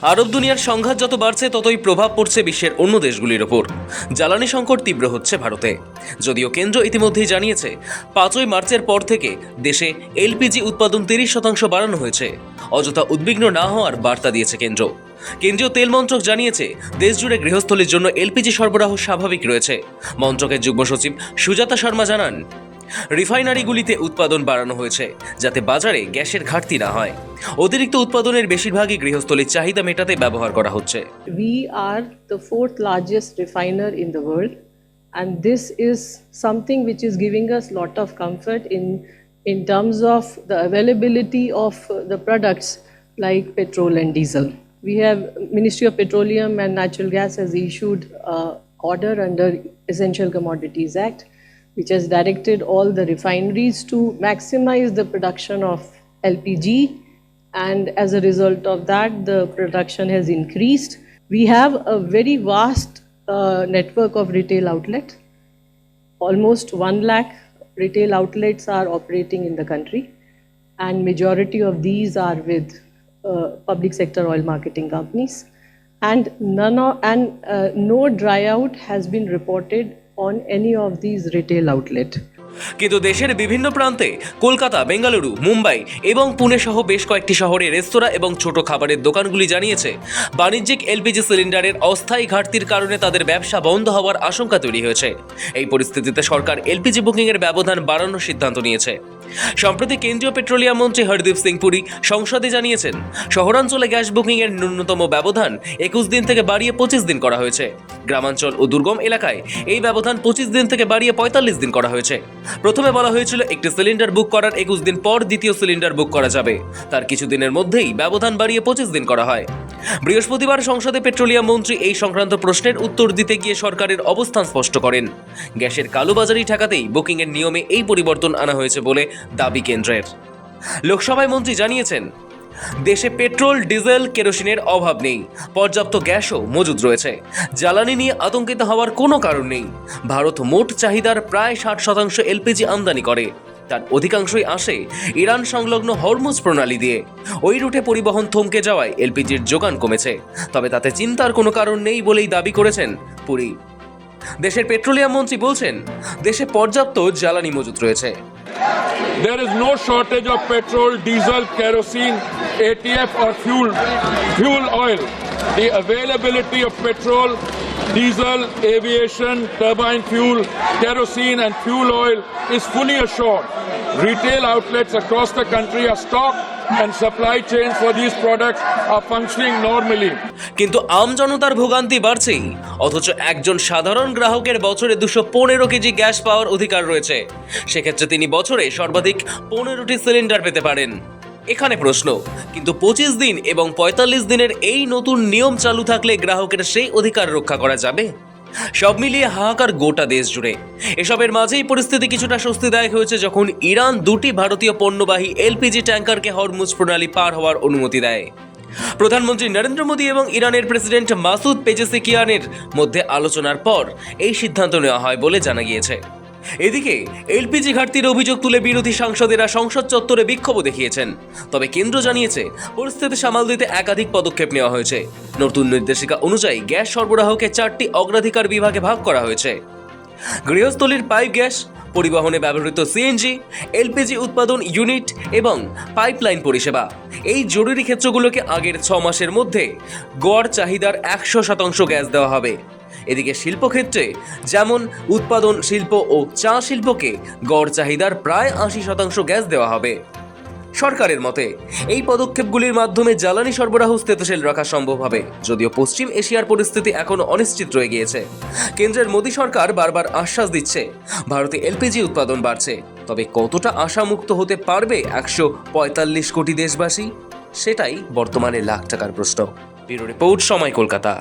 আরব দুনিয়ার সংঘাত যত বাড়ছে ততই প্রভাব পড়ছে বিশ্বের অন্য দেশগুলির ওপর। জ্বালানি সংকট তীব্র হচ্ছে ভারতে। যদিও কেন্দ্র ইতিমধ্যেই জানিয়েছে 5ই মার্চের পর থেকে দেশে এলপিজি উৎপাদন 30% বাড়ানো হয়েছে। অযথা উদ্বিগ্ন না হওয়ার বার্তা দিয়েছে কেন্দ্র। কেন্দ্রীয় তেল মন্ত্রক জানিয়েছে দেশজুড়ে গৃহস্থলীর জন্য এলপিজি সরবরাহ স্বাভাবিক রয়েছে। মন্ত্রকের যুগ্ম সচিব সুজাতা শর্মা জানান, রিফাইনারিগুলিতে উৎপাদন বাড়ানো হয়েছে যাতে বাজারে গ্যাসের ঘাটতি না হয়। অতিরিক্ত উৎপাদনের বেশিরভাগই গৃহস্থলীর চাহিদা মেটাতে ব্যবহার করা হচ্ছে। We are the fourth largest refiner in the world, and this is something which is giving us lot of comfort in terms of the availability of the products like petrol and diesel. We have Ministry of Petroleum and Natural Gas has issued order under Essential Commodities Act, which has directed all the refineries to maximize the production of LPG, and as a result of that the production has increased. We have a very vast network of retail outlets. Almost 1 lakh retail outlets are operating in the country, and majority of these are with public sector oil marketing companies, and no dry out has been reported on any of these retail outlets. কিন্তু দেশের বিভিন্ন প্রান্তে কলকাতা, বেঙ্গালুরু, মুম্বাই এবং পুনে সহ বেশ কয়েকটি শহরে রেস্তোরাঁ এবং ছোট খাবারের দোকানগুলি জানিয়েছে বাণিজ্যিক এলপিজি সিলিন্ডারের অস্থায়ী ঘাটতির কারণে তাদের ব্যবসা বন্ধ হওয়ার আশঙ্কা তৈরি হয়েছে। এই পরিস্থিতিতে সরকার এলপিজি বুকিংয়ের ব্যবধান বাড়ানোর সিদ্ধান্ত নিয়েছে। সম্প্রতি কেন্দ্রীয় পেট্রোলিয়াম মন্ত্রী হরদীপ সিং পুরী সংসদে জানিয়েছেন, শহরাঞ্চলে গ্যাস বুকিংয়ের ন্যূনতম ব্যবধান 21 দিন থেকে বাড়িয়ে 25 দিন করা হয়েছে। গ্রামাঞ্চল ও দুর্গম এলাকায় এই ব্যবধান 25 দিন থেকে বাড়িয়ে 45 দিন করা হয়েছে। প্রথমে বলা হয়েছিল একটি সিলিন্ডার বুক করার 21 দিন পর দ্বিতীয় সিলিন্ডার বুক করা যাবে। তার কিছুদিনের মধ্যেই ব্যবধান বাড়িয়ে 25 দিন করা হয়। বৃহস্পতিবার সংসদে পেট্রোলিয়াম মন্ত্রী এই সংক্রান্ত প্রশ্নের উত্তর দিতে গিয়ে সরকারের অবস্থান স্পষ্ট করেন। গ্যাসের কালোবাজারি ঠেকাতেই বুকিংয়ের নিয়মে এই পরিবর্তন আনা হয়েছে বলে দাবি কেন্দ্রের। লোকসভায় মন্ত্রী জানিয়েছেন, দেশে পেট্রোল, ডিজেল, কেরোসিনের অভাব নেই, পর্যাপ্ত গ্যাসও মজুদ রয়েছে। জ্বালানি নিয়ে আতঙ্কিত হওয়ার কোনো কারণ নেই। ভারত মোট চাহিদার প্রায় 60% এলপিজি আমদানি করে। তার অধিকাংশই আসে ইরান সংলগ্ন হরমুজ প্রণালী দিয়ে। ওই রুটে পরিবহন থমকে যাওয়ায় এলপিজির যোগান কমেছে। তবে তাতে চিন্তার কোনো কারণ নেই বলেই দাবি করেছেন পুরী। দেশের পেট্রোলিয়াম মন্ত্রী বলছেন, দেশে পর্যাপ্ত জ্বালানি মজুদ রয়েছে। There is no shortage of petrol, diesel, kerosene, ATF or fuel oil. The availability of petrol, diesel, aviation, turbine fuel, kerosene and fuel oil is fully assured. Retail outlets across the country are stocked and supply chains for these products are functioning normally. কিন্তু আম জনতার ভোগান্তি বাড়ছেই, অথচ একজন সাধারণ গ্রাহকের বছরে 215 KG gas পাওয়ার অধিকার রয়েছে। সেক্ষেত্রে তিনি বছরে সর্বাধিক 15টি সিলিন্ডার পেতে পারেন। এখানে প্রশ্ন, কিন্তু 25 দিন এবং 45 দিনের এই নতুন নিয়ম চালু থাকলে গ্রাহকের সেই অধিকার রক্ষা করা যাবে? সব মিলিয়ে হাহাকার গোটা দেশ জুড়ে। এসবের মাঝেই পরিস্থিতি কিছুটা স্বস্তিদায়ক হয়েছে যখন ইরান 2টি ভারতীয় পণ্যবাহী এলপিজি ট্যাঙ্কারকে হরমুজ প্রণালী পার হওয়ার অনুমতি দেয়। প্রধানমন্ত্রী নরেন্দ্র মোদী এবং ইরানের প্রেসিডেন্ট মাসুদ পেজেশকিয়ানের মধ্যে আলোচনার পর এই সিদ্ধান্ত নেওয়া হয় বলে জানা গিয়েছে। এদিকে এলপিজি ঘাটতির অভিযোগ তুলে বিরোধী সাংসদেরা সংসদ চত্বরে বিক্ষোভও দেখিয়েছেন। তবে কেন্দ্র জানিয়েছে পরিস্থিতি সামাল দিতে একাধিক পদক্ষেপ নেওয়া হয়েছে। নতুন নির্দেশিকা অনুযায়ী গ্যাস সরবরাহকে 4টি অগ্রাধিকার বিভাগে ভাগ করা হয়েছে। গৃহস্থলীর পাইপ গ্যাস, পরিবহনে ব্যবহৃত সিএনজি, এলপিজি উৎপাদন ইউনিট এবং পাইপলাইন পরিষেবা। এই জরুরি ক্ষেত্রগুলোকে আগের 6 মাসের মধ্যে গড় চাহিদার 100% গ্যাস দেওয়া হবে। এদিকে শিল্পক্ষেত্রে যেমন উৎপাদন শিল্প ও চা শিল্পকে গড় চাহিদার প্রায় 80% গ্যাস দেওয়া হবে। সরকারের মতে এই পদক্ষেপগুলির মাধ্যমে জ্বালানি সরবরাহ স্থিতিশীল রাখা সম্ভব হবে। যদিও পশ্চিম এশিয়ার পরিস্থিতি এখনো অনিশ্চিত রয়ে গিয়েছে। কেন্দ্রের মোদী সরকার বারবার আশ্বাস দিচ্ছে ভারতে এলপিজি উৎপাদন বাড়ছে। তবে কতটা আশামুক্ত হতে পারবে 145 কোটি দেশবাসী, সেটাই বর্তমানে লাখ টাকার প্রশ্ন। ব্যুরো রিপোর্ট, সময়, কলকাতা।